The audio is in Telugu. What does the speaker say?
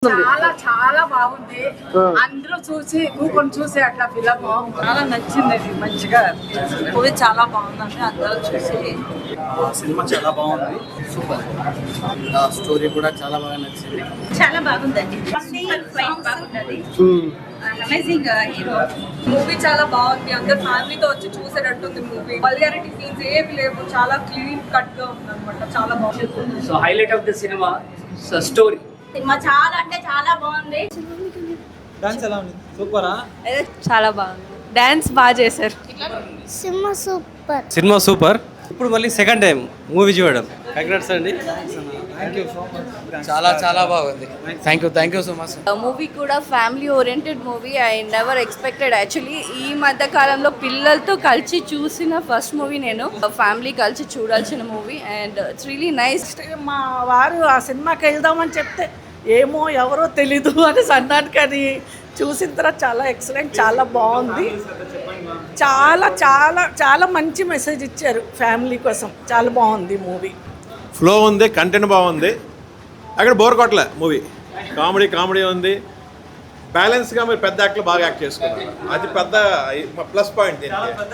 చాలా చాలా బాగుంది. అందరూ చూసి కూకొని చూసి అట్లా ఫిలమ్ చాలా నచ్చింది. అది మంచిగా మూవీ చాలా బాగుందండి. అందరూ చూసి సినిమా చాలా బాగుంది. సూపర్. స్టోరీ కూడా చాలా బాగా నచ్చింది. చాలా బాగుందండి. Amazing hero. మూవీ చాలా బాగుంది. అందరు ఫ్యామిలీతో వచ్చి చూసేటట్టుంది మూవీ. వల్గారిటీ సీన్స్ ఏమి లేవు. చాలా క్లీన్ కట్ గా ఉంది అనమాట. చాలా బాగుంది. So highlight of the cinema story. Cinema చాలా అంటే చాలా బాగుంది. డాన్స్ ఎలా ఉంది? సూపరా? చాలా బాగుంది. డాన్స్ బాగా చేశారు. Cinema super. ఇప్పుడు మళ్ళీ సెకండ్ టైం మూవీ చూడడం. కంగ్రాట్స్ అండి. చాలా చాలా బాగుంది. Thank you so much. Movie కూడా family oriented movie. I never expected actually. ఈ మధ్య కాలంలో పిల్లలతో కలిసి చూసిన ఫస్ట్ మూవీ నేను. ఫ్యామిలీ కలిసి చూడాల్సిన movie and it's really nice. మా వారు ఆ సినిమాకి వెళ్దామని చెప్తే ఏమో ఎవరో తెలీదు అని అన్నాను. కానీ చూసిన తర్వాత చాలా ఎక్సలెంట్, చాలా బాగుంది. చాలా చాలా చాలా మంచి మెసేజ్ ఇచ్చారు ఫ్యామిలీ కోసం. చాలా బాగుంది మూవీ. ఫ్లో ఉంది, కంటెంట్ బాగుంది. అక్కడ బోర్ కొట్టలే మూవీ. కామెడీ ఉంది. బ్యాలెన్స్గా మీరు పెద్ద యాక్ట్లు బాగా యాక్ట్ చేసుకున్నారు. అది పెద్ద ప్లస్ పాయింట్ దీనికి.